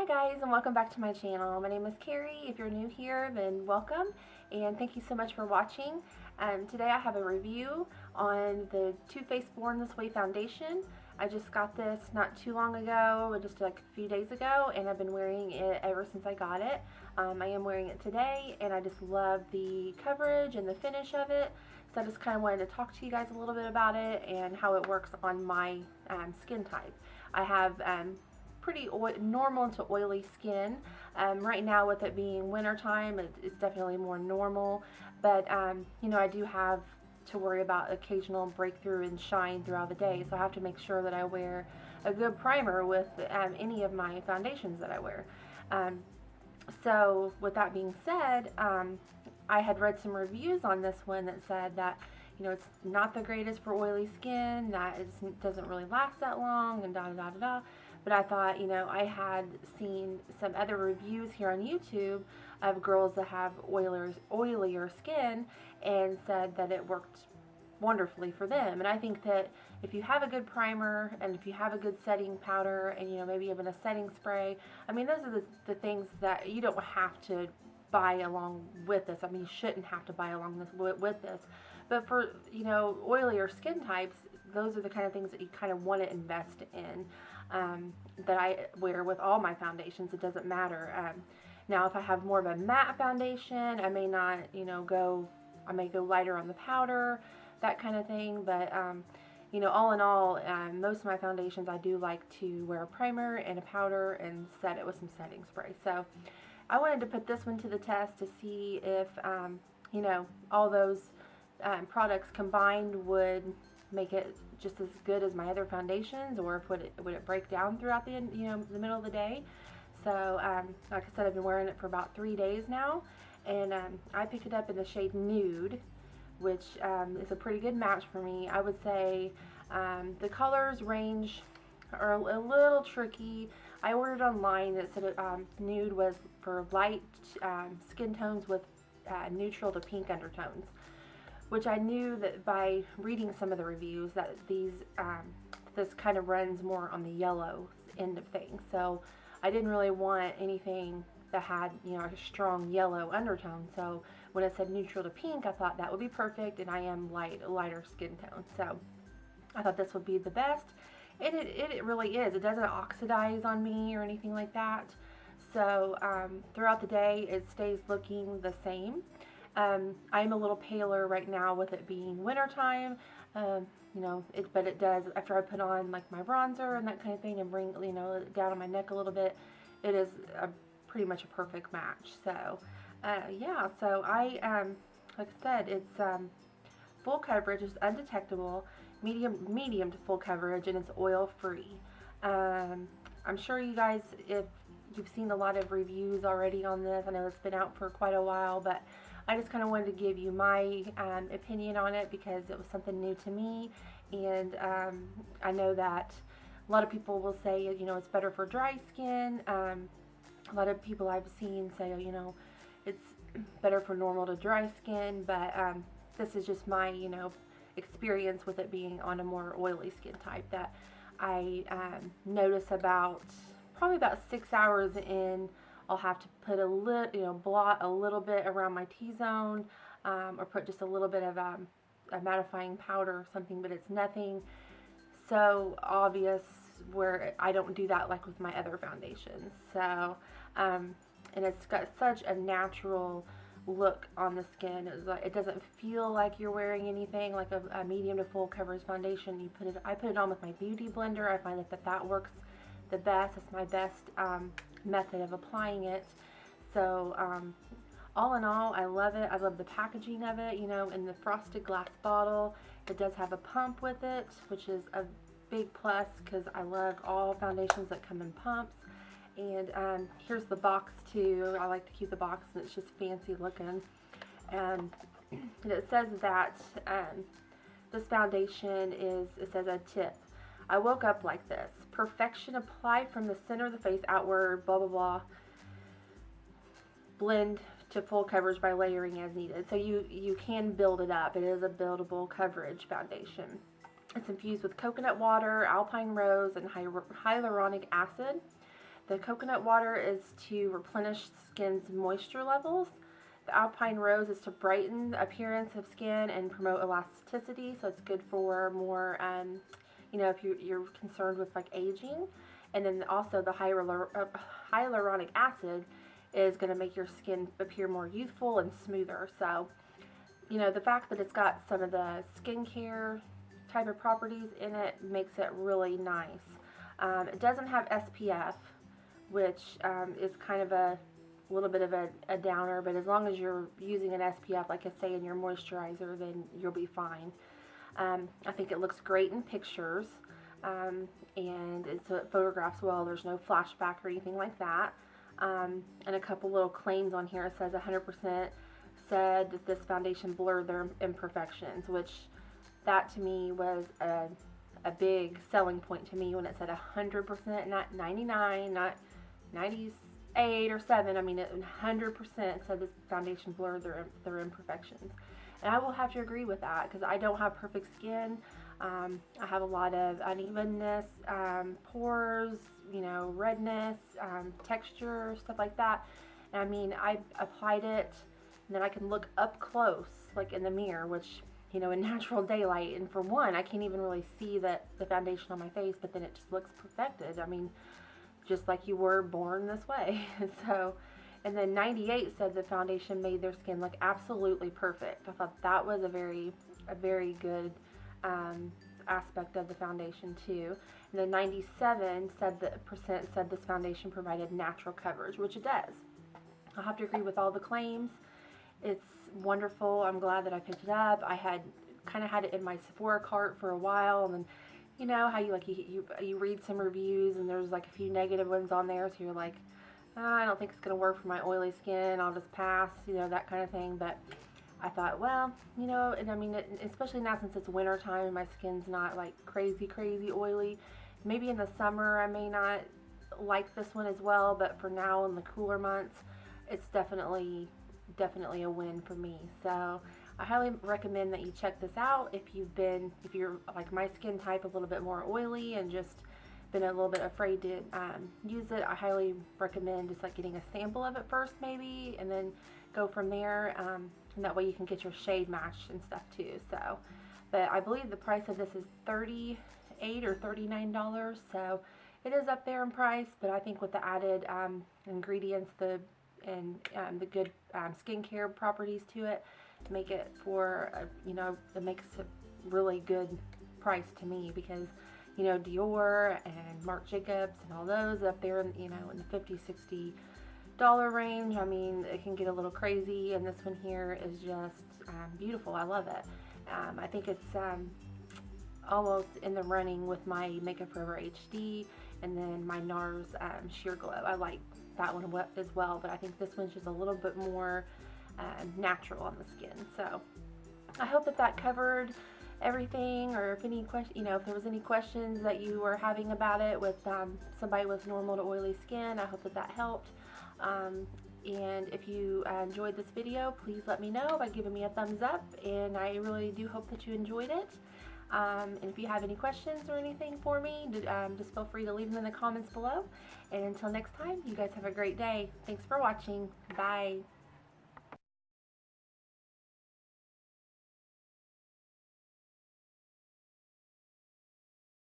Hi guys, and welcome back to my channel. My name is Carrie. If you're new here, then welcome, and thank you so much for watching. Today I have a review on the Too Faced Born This Way foundation. I just got this not too long ago, just like a few days ago, and I've been wearing it ever since I got it. I am wearing it today, and I just love the coverage and the finish of it. So I just kind of wanted to talk to you guys a little bit about it and how it works on my skin type. I have pretty normal to oily skin. Right now, with it being winter time, it's definitely more normal, but you know, I do have to worry about occasional breakthrough and shine throughout the day, so I have to make sure that I wear a good primer with any of my foundations that I wear. So with that being said, I had read some reviews on this one that said that, you know, it's not the greatest for oily skin, that it doesn't really last that long, and da da da da da. But I thought, you know, I had seen some other reviews here on YouTube of girls that have oilier skin and said that it worked wonderfully for them. And I think that if you have a good primer and if you have a good setting powder and, you know, maybe even a setting spray, I mean, those are the things that you don't have to buy along with this. I mean, you shouldn't have to buy along with this. But for, you know, oilier skin types, those are the kind of things that you kind of want to invest in. That I wear with all my foundations. It doesn't matter. Now, if I have more of a matte foundation, I may not, you know, I may go lighter on the powder, that kind of thing. But, you know, all in all, most of my foundations, I do like to wear a primer and a powder and set it with some setting spray. So I wanted to put this one to the test to see if, you know, all those products combined would make it just as good as my other foundations, or if would it break down throughout the, you know, the middle of the day. So like I said, I've been wearing it for about 3 days now, and I picked it up in the shade Nude, which is a pretty good match for me. I would say the colors range are a little tricky. I ordered online that said Nude was for light skin tones with neutral to pink undertones, which I knew that by reading some of the reviews that this kind of runs more on the yellow end of things. So I didn't really want anything that had, you know, a strong yellow undertone. So when it said neutral to pink, I thought that would be perfect, and I am lighter skin tone. So I thought this would be the best. And it really is. It doesn't oxidize on me or anything like that. So throughout the day, it stays looking the same. I'm a little paler right now with it being wintertime, you know, but it does, after I put on like my bronzer and that kind of thing and bring, you know, it down on my neck a little bit, it is pretty much a perfect match. So, yeah, so like I said, it's full coverage, it's undetectable, medium to full coverage, and it's oil free. I'm sure you guys, if you've seen a lot of reviews already on this, I know it's been out for quite a while, but I just kind of wanted to give you my opinion on it because it was something new to me, and I know that a lot of people will say, you know, it's better for dry skin. A lot of people I've seen say, you know, it's better for normal to dry skin, but this is just my, you know, experience with it being on a more oily skin type that I notice probably about 6 hours in, I'll have to put blot a little bit around my T-zone, or put just a little bit of a mattifying powder or something, but it's nothing so obvious where I don't do that like with my other foundations. So, and it's got such a natural look on the skin. It doesn't feel like you're wearing anything like a medium to full coverage foundation. I put it on with my beauty blender. I find that works the best. It's my best method of applying it. So all in all, I love it. I love the packaging of it, you know, in the frosted glass bottle. It does have a pump with it, which is a big plus because I love all foundations that come in pumps. And here's the box too. I like to keep the box, and it's just fancy looking. And it says that this foundation it says a tip. I woke up like this. Perfection applied from the center of the face outward, blah, blah, blah. Blend to full coverage by layering as needed. So you can build it up. It is a buildable coverage foundation. It's infused with coconut water, alpine rose, and hyaluronic acid. The coconut water is to replenish skin's moisture levels. The alpine rose is to brighten the appearance of skin and promote elasticity, so it's good for more, if you're concerned with like aging. And then also the hyaluronic acid is going to make your skin appear more youthful and smoother. So, the fact that it's got some of the skincare type of properties in it makes it really nice. It doesn't have SPF, which is kind of a little bit of a downer, but as long as you're using an SPF, like I say, in your moisturizer, then you'll be fine. I think it looks great in pictures, and it photographs well. There's no flashback or anything like that. And a couple little claims on here. It says 100% said that this foundation blurred their imperfections, which that to me was a big selling point to me when it said 100%, not 99, not 98 or 7. I mean, it 100% said this foundation blurred their imperfections. And I will have to agree with that because I don't have perfect skin. I have a lot of unevenness, pores, redness, texture, stuff like that. And I mean, I applied it, and then I can look up close, like in the mirror, which, in natural daylight. And for one, I can't even really see the foundation on my face, but then it just looks perfected. I mean, just like you were born this way. So, and then 98 said the foundation made their skin look absolutely perfect. I thought that was a very good aspect of the foundation too. And then 97 said this foundation provided natural coverage, which it does. I'll have to agree with all the claims. It's wonderful. I'm glad that I picked it up. I had kind of had it in my Sephora cart for a while, and then how you read some reviews and there's like a few negative ones on there, so you're like, I don't think it's gonna work for my oily skin. I'll just pass, that kind of thing. But I thought, well, and I mean, especially now since it's winter time and my skin's not like crazy oily. Maybe in the summer I may not like this one as well, but for now in the cooler months, it's definitely a win for me. So I highly recommend that you check this out if you're like my skin type, a little bit more oily and just been a little bit afraid to use it. I highly recommend just like getting a sample of it first maybe, and then go from there, and that way you can get your shade matched and stuff too. So, but I believe the price of this is $38 or $39, so it is up there in price, but I think with the added ingredients, the good skincare properties to it, make it for it makes a really good price to me, because Dior and Marc Jacobs and all those up there in the $50-$60 range. I mean, it can get a little crazy, and this one here is just beautiful. I love it. I think it's almost in the running with my Makeup Forever HD and then my NARS Sheer Glow. I like that one as well, but I think this one's just a little bit more natural on the skin. So I hope that covered everything, or if any if there was any questions that you were having about it with somebody with normal to oily skin, I hope that helped. And if you enjoyed this video, please let me know by giving me a thumbs up, and I really do hope that you enjoyed it. And if you have any questions or anything for me, just feel free to leave them in the comments below. And until next time, you guys have a great day. Thanks for watching. Bye.